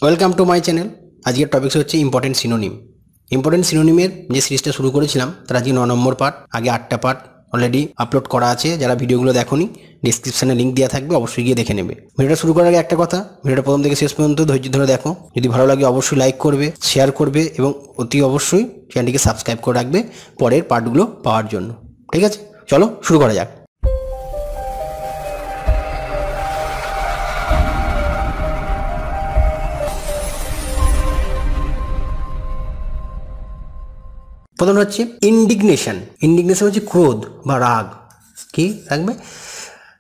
Welcome to my channel. আজকের topics হচ্ছে important synonym. Important সিনোনিমের যে সিরিজটা শুরু করেছিলাম তার আজকে 9 নম্বর পার্ট। আগে 8টা পার্ট অলরেডি আপলোড করা আছে, যারা ভিডিওগুলো দেখোনি ডিসক্রিপশানে লিঙ্ক দেওয়া থাকবে, অবশ্যই গিয়ে দেখে নেবে। ভিডিওটা শুরু করার আগে একটা কথা, ভিডিওটা প্রথম থেকে শেষ পর্যন্ত ধৈর্য ধরে দেখো। যদি ভালো লাগে অবশ্যই লাইক করবে, শেয়ার করবে এবং অতি অবশ্যই চ্যানেলটিকে সাবস্ক্রাইব করে রাখবে পরের পার্টগুলো পাওয়ার জন্য। ঠিক আছে, চলো শুরু করা যাক। প্রথম হচ্ছে ইন্ডিগনেশন। ইন্ডিগনেশন হচ্ছে ক্রোধ বা রাগ। কি রাখবে?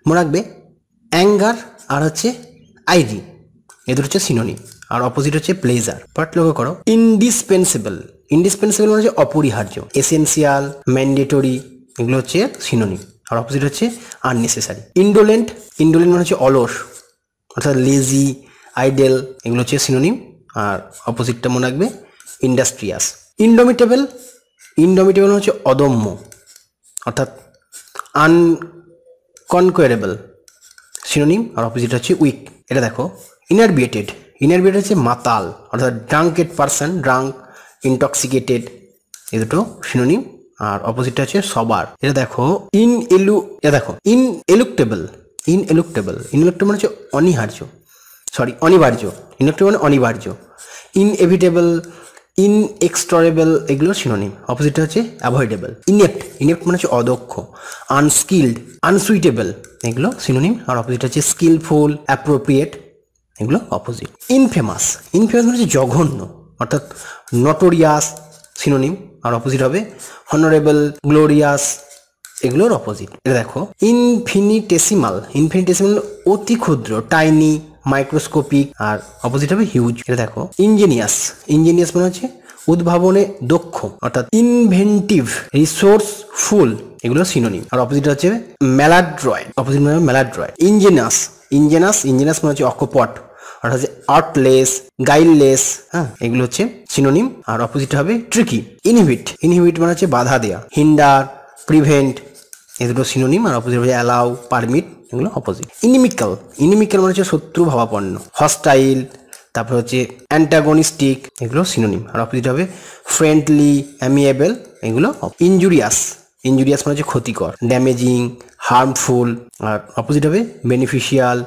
মনে রাখবে অ্যাঙ্গার আর হচ্ছে আইরি, এদের হচ্ছে সিনোনিম। আর অপোজিট হচ্ছে প্লেজার। পার্ট লক্ষ্য করো। ইন্ডিসপেন্সেবল। ইন্ডিসপেন্সেবল মানে হচ্ছে অপরিহার্য। এসেন্সিয়াল, ম্যান্ডেটরি, এগুলো হচ্ছে সিনোনিম। আর অপোজিট হচ্ছে আননেসেসারি। ইন্ডোলেন্ট। ইন্ডোলেন্ট মানে হচ্ছে অলস, অর্থাৎ লেজি, আইডেল, এগুলো হচ্ছে সিনোনিম। আর অপোজিটটা মনে রাখবে ইন্ডাস্ট্রিয়াস। ইনডোমিটেবল। ইনডোমিটেবল হচ্ছে অদম্য, অর্থাৎ আনকনকোয়ারেবল, সিনোনিম। আর অপোজিট হচ্ছে উইক। এটা দেখো। ইনারবিয়েটেড। ইনারবিয়েটেড হচ্ছে মাতাল, অর্থাৎ ড্রাঙ্কেড পারসন, ড্রাঙ্ক, ইনটক্সিকেটেড, এই দুটো সিনোনিম। আর অপোজিটটা হচ্ছে সবার। এটা দেখো। ইনএলুক্টেবল। ইনএলুক্টেবল। ইনএলুক্টেবল হচ্ছে অনিবার্য। ইনএলুক্টেবল মানে অনিবার্য। ইনএভিটেবল, ইনএক্সটরেবল, এগুলো সিনোনিম। অপোজিটটা হচ্ছে অ্যাভয়েডেবল। ইনেপ্ট। ইনেপ্ট মানে হচ্ছে অদক্ষ। আনস্কিলড, আনসুইটেবল, এগুলো সিনোনিম। আর অপোজিট হচ্ছে স্কিলফুল, অ্যাপ্রোপ্রিয়েট, এগুলো অপোজিট। ইনফেমাস। ইনফেমাস মানে হচ্ছে জঘন্য, অর্থাৎ নটোরিয়াস, সিনোনিম। আর অপোজিট হবে হনারেবল, গ্লোরিয়াস, এগুলোর অপোজিট। এটা দেখো। ইনফিনিটেসিমাল। ইনফিনিটেসিমাল অতি ক্ষুদ্র, টাইনি, মাইক্রোস্কোপিক। আর অপোজিট হবে হিউজ। এটা দেখো। ইঞ্জিনিয়াস। ইঞ্জিনিয়াস মানে হচ্ছে উদ্ভাবনে দক্ষ, অর্থাৎ ইনভেন্টিভ, রিসোর্সফুল, এগুলো সিনোনিম। আর অপোজিট হচ্ছে ম্যালাড্রয়েড। অপোজিট মানে ম্যালাড্রয়েড। ইঞ্জিনাস। ইঞ্জিনাস মানে হচ্ছে অকপট, অর্থাৎ হচ্ছে আর্টলেস, গাইললেস, হ্যাঁ, এগুলো হচ্ছে সিনোনিম। আর অপোজিট হবে ট্রিকি। ইনহিবিট। ইনহিবিট মানে হচ্ছে বাধা দেওয়া। হিন্ডার, প্রিভেন্ট, এই দুটো সিনোনিম। আর অপোজিট হচ্ছে অ্যালাউ, পারমিট, এগুলো অপোজিট। ইনিমিক্যাল। ইনিমিক্যাল মানে হচ্ছে শত্রু ভাবাপন্ন। হস্টাইল, তারপর হচ্ছে অ্যান্টাগনিস্টিক, এগুলো সিনোনিম। আর অপোজিট হবে ফ্রেন্ডলি, অ্যামিয়েবল, এগুলো। ইনজুরিয়াস। ইনজুরিয়াস মানে হচ্ছে ক্ষতিকর, ড্যামেজিং, হার্মফুল। আর অপোজিট হবে বেনিফিশিয়াল,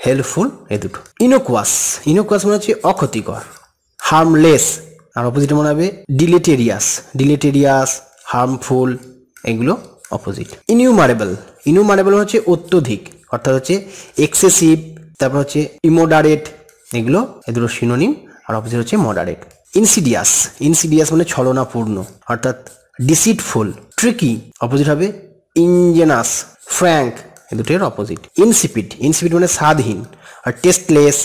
হেল্পফুল, এই দুটো। ইনোকুয়াস। ইনোকুয়াস মানে হচ্ছে অক্ষতিকর। হার্মলেস। আর অপোজিট মনে হবে ডিলেটেরিয়াস, হার্মফুল, এগুলো অপোজিট। ইনিউমারেবল। ইনিউমারেবল হচ্ছে অত্যধিক, অর্থাৎ হচ্ছে এক্সেসিভ, তারপর হচ্ছে ইমোডারেট, এগুলো এ দুটো সিনোনিম। আর অপোজিট হচ্ছে মডারেট। ইনসিডিয়াস। ইনসিডিয়াস মানে ছলনাপূর্ণ, অর্থাৎ ডিসিটফুল। ট্রিকি, অপোজিট হবে ইনজেনাস, ফ্র্যাঙ্ক, এ দুটোর অপোজিট। ইনসিপিড। ইনসিপিড মানে স্বাদহীন। আর টেস্টলেস,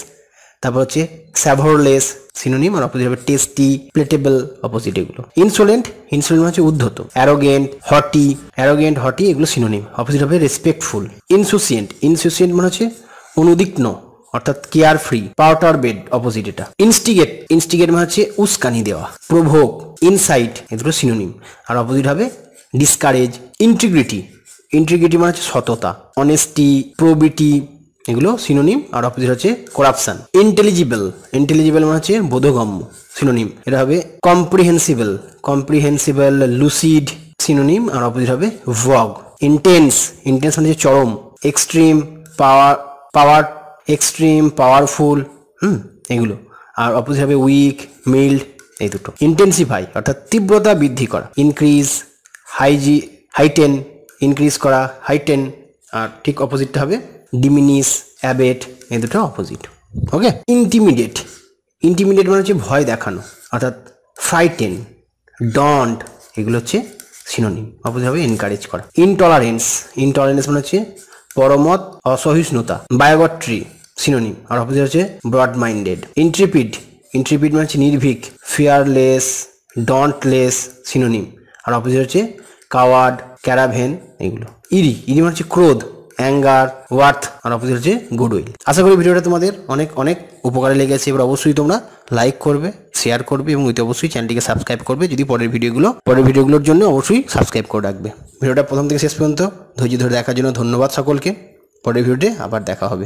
তারপর হচ্ছে স্যাভরলেস, সিনোনিম। আর অপোজিট হবে টেস্টি, প্লেটেবল, অপোজিট এগুলো। ইনসোলেন্ট। ইনসোলেন্ট মানে হচ্ছে উদ্ধত। অ্যারোগেন্ট, হটি, এগুলো সিনোনিম। অপোজিট হবে রেসপেক্টফুল। ইনসুসিয়েন্ট। ইনসুসিয়েন্ট মানে হচ্ছে অনুদিগ্ন, অর্থাৎ কেয়ার ফ্রি, পাউটারবেড, অপোজিট এটা। ইনস্টিগেট মানে হচ্ছে উস্কানি দেওয়া। প্রভোক, ইনসাইট, এ দুটো সিনোনিম। আর অপোজিট হবে ডিসকারেজ। ইন্টিগ্রিটি মানে হচ্ছে সততা। অনেস্টি, প্রবিটি, এগুলো সিনোনিম। আর অপোজিট হচ্ছে করাপশন। ইন্টেলিজিবল মানে হচ্ছে বোধগম্য, সিনোনিম। এটা হবে কম্প্রিহেন্সিবল, লুসিড, সিনোনিম। আর অপোজিট হবে ভগ। ইন্টেন্স মানে হচ্ছে চরম। এক্সট্রিম পাওয়ারফুল, এগুলো। আর অপোজিট হবে উইক, মিল্ড, এই দুটো। ইন্টেন্সিফাই অর্থাৎ তীব্রতা বৃদ্ধি করা। ইনক্রিজ, হাইটেন, ইনক্রিজ করা, হাইটেন। আর ঠিক অপোজিটটা হবে ডিমিনিশ, অ্যাবেট, এই দুটো অপোজিট। ওকে। ইন্টিমিডেট মানে হচ্ছে ভয় দেখানো, অর্থাৎ ফ্রাইটেন, ডন্ট, এগুলো হচ্ছে সিনোনিম। অপোজিট হবে এনকারেজ করা। ইনটলারেন্স মানে হচ্ছে পরমত অসহিষ্ণুতা। Bigotry, synonym. আর অপোজিট হচ্ছে ব্রড মাইন্ডেড। ইন্ট্রিপিড মানে হচ্ছে নির্ভীক। Fearless, dauntless, synonym. আর অপোজিট হচ্ছে কাওয়ার্ড, ক্যারাভেন, এগুলো। ইরি মানে হচ্ছে ক্রোধ, অ্যাঙ্গার, ওয়ার্থ। আর অপোজিট হচ্ছে গুডউইল। আশা করি ভিডিওটা তোমাদের অনেক অনেক উপকারে লেগেছে। এবার অবশ্যই তোমরা লাইক করবে, শেয়ার করবে এবং অবশ্যই চ্যানেলটিকে সাবস্ক্রাইব করবে। যদি পরের ভিডিওগুলোর জন্য অবশ্যই সাবস্ক্রাইব করে রাখবে। ভিডিওটা প্রথম থেকে শেষ পর্যন্ত ধৈর্য ধরে দেখার জন্য ধন্যবাদ সকলকে। পরের ভিডিওতে আবার দেখা হবে।